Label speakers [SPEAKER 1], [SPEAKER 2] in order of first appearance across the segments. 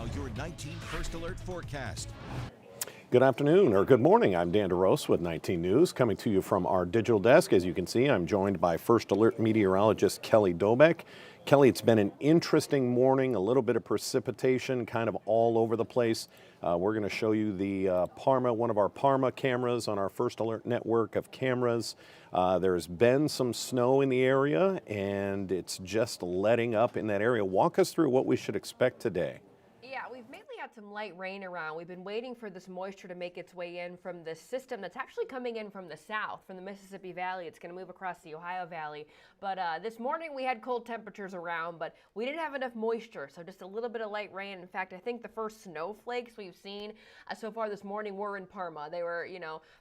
[SPEAKER 1] Now your 19 First Alert forecast.
[SPEAKER 2] Good afternoon, or good morning. I'm Dan DeRose with 19 News, coming to you from our digital desk. As you can see, I'm joined by First Alert meteorologist Kelly Dobeck. Kelly, it's been an interesting morning, a little bit of precipitation kind of all over the place. We're going to show you the one of our Parma cameras on our First Alert network of cameras. There's been some snow in the area, and it's just letting up in that area. Walk us through what we should expect today.
[SPEAKER 3] Yeah, we've mainly had some light rain around. We've been waiting for this moisture to make its way in from the system that's actually coming in from the south, from the Mississippi Valley. It's going to move across the Ohio Valley. But this morning we had cold temperatures around, but we didn't have enough moisture, so just a little bit of light rain. In fact, I think the first snowflakes we've seen so far this morning were in Parma. They were,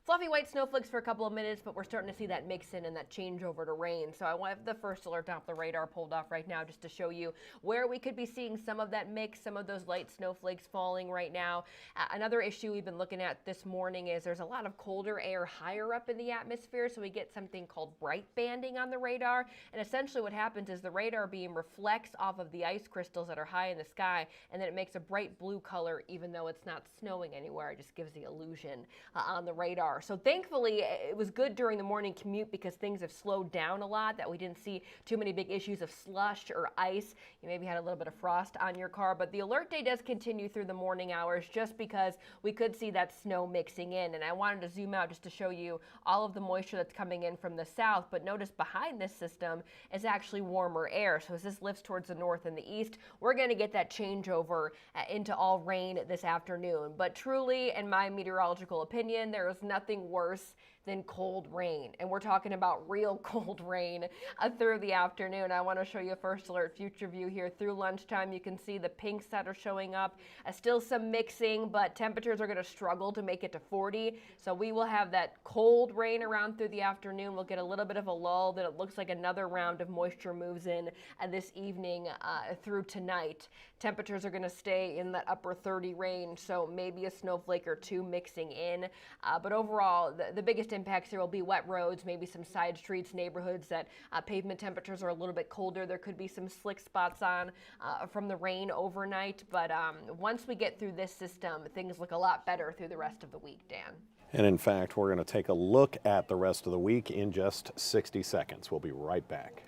[SPEAKER 3] fluffy white snowflakes for a couple of minutes, but we're starting to see that mix in and that change over to rain. So I want the first alert off the radar pulled off right now just to show you where we could be seeing some of that mix, some of those light snowflakes falling right now. Another issue we've been looking at this morning is there's a lot of colder air higher up in the atmosphere, so we get something called bright banding on the radar. And essentially what happens is the radar beam reflects off of the ice crystals that are high in the sky, and then it makes a bright blue color even though it's not snowing anywhere. It just gives the illusion on the radar. So thankfully it was good during the morning commute because things have slowed down a lot, that we didn't see too many big issues of slush or ice. You maybe had a little bit of frost on your car, but the alert day does continue through the morning hours just because we could see that snow mixing in. And I wanted to zoom out just to show you all of the moisture that's coming in from the south, but notice behind this system is actually warmer air. So as this lifts towards the north and the east, we're going to get that changeover into all rain this afternoon. But truly, in my meteorological opinion, there is nothing worse than cold rain. And we're talking about real cold rain through the afternoon. I want to show you a First Alert future view here through lunchtime. You can see the pinks that are showing up. Still some mixing, but temperatures are going to struggle to make it to 40. So we will have that cold rain around through the afternoon. We'll get a little bit of a lull. Then it looks like another round of moisture moves in this evening through tonight. Temperatures are going to stay in that upper 30 range, so maybe a snowflake or two mixing in. But overall, the biggest impacts here will be wet roads, maybe some side streets, neighborhoods that pavement temperatures are a little bit colder. There could be some slick spots on from the rain overnight. But once we get through this system, things look a lot better through the rest of the week, Dan.
[SPEAKER 2] And in fact, we're going to take a look at the rest of the week in just 60 seconds. We'll be right back.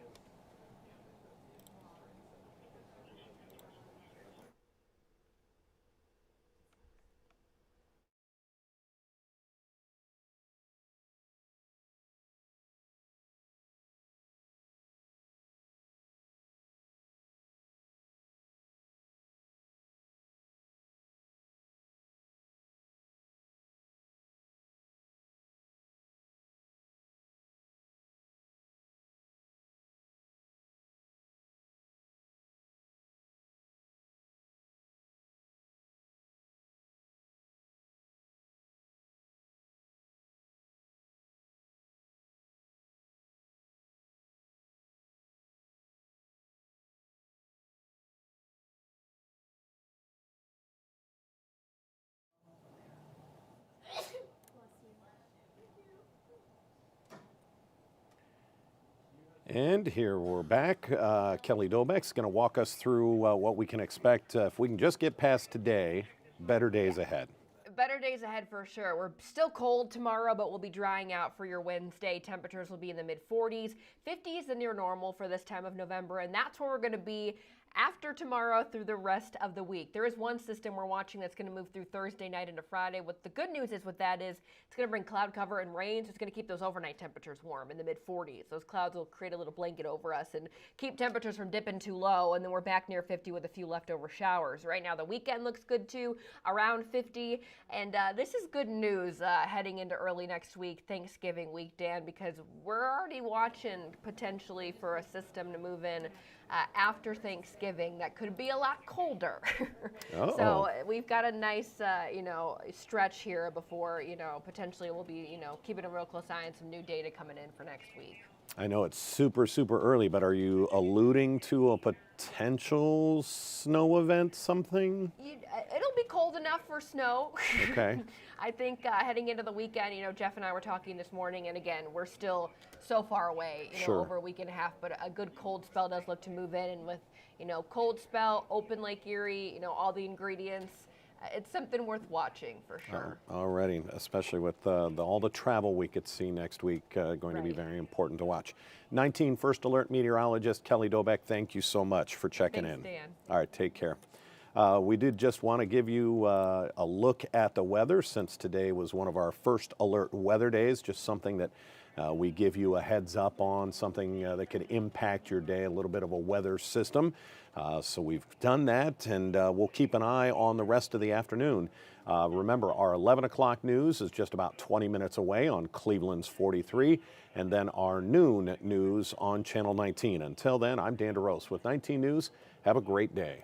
[SPEAKER 2] And here we're back. Kelly Dobeck's going to walk us through what we can expect. If we can just get past today, better days ahead.
[SPEAKER 3] Better days ahead for sure. We're still cold tomorrow, but we'll be drying out for your Wednesday. Temperatures will be in the mid-40s. 50 is the near normal for this time of November, and that's where we're going to be after tomorrow through the rest of the week. There is one system we're watching that's going to move through Thursday night into Friday. What the good news is with that is it's going to bring cloud cover and rain, so it's going to keep those overnight temperatures warm in the mid-40s. Those clouds will create a little blanket over us and keep temperatures from dipping too low, and then we're back near 50 with a few leftover showers. Right now the weekend looks good too, around 50, and this is good news heading into early next week, Thanksgiving week, Dan, because we're already watching potentially for a system to move in after Thanksgiving that could be a lot colder. So we've got a nice, stretch here before, potentially we'll be, keeping a real close eye on some new data coming in for next week.
[SPEAKER 2] I know it's super, super early, but are you alluding to a potential snow event, something?
[SPEAKER 3] It'll be cold enough for snow.
[SPEAKER 2] Okay.
[SPEAKER 3] I think heading into the weekend, Jeff and I were talking this morning, and again, we're still so far away,
[SPEAKER 2] Sure.
[SPEAKER 3] over a week and a half, but a good cold spell does look to move in, and with, cold spell, open Lake Erie, all the ingredients. It's something worth watching for sure.
[SPEAKER 2] Alrighty, especially with all the travel we could see next week, going to be very important to watch. 19 First Alert meteorologist Kelly Dobeck, thank you so much for checking
[SPEAKER 3] Thanks,
[SPEAKER 2] in.
[SPEAKER 3] Dan.
[SPEAKER 2] All right, take care. We did just want to give you a look at the weather, since today was one of our First Alert weather days, just something that we give you a heads up on, something that could impact your day, a little bit of a weather system. So we've done that, and we'll keep an eye on the rest of the afternoon. Remember, our 11 o'clock news is just about 20 minutes away on Cleveland's 43, and then our noon news on Channel 19. Until then, I'm Dan DeRose with 19 News. Have a great day.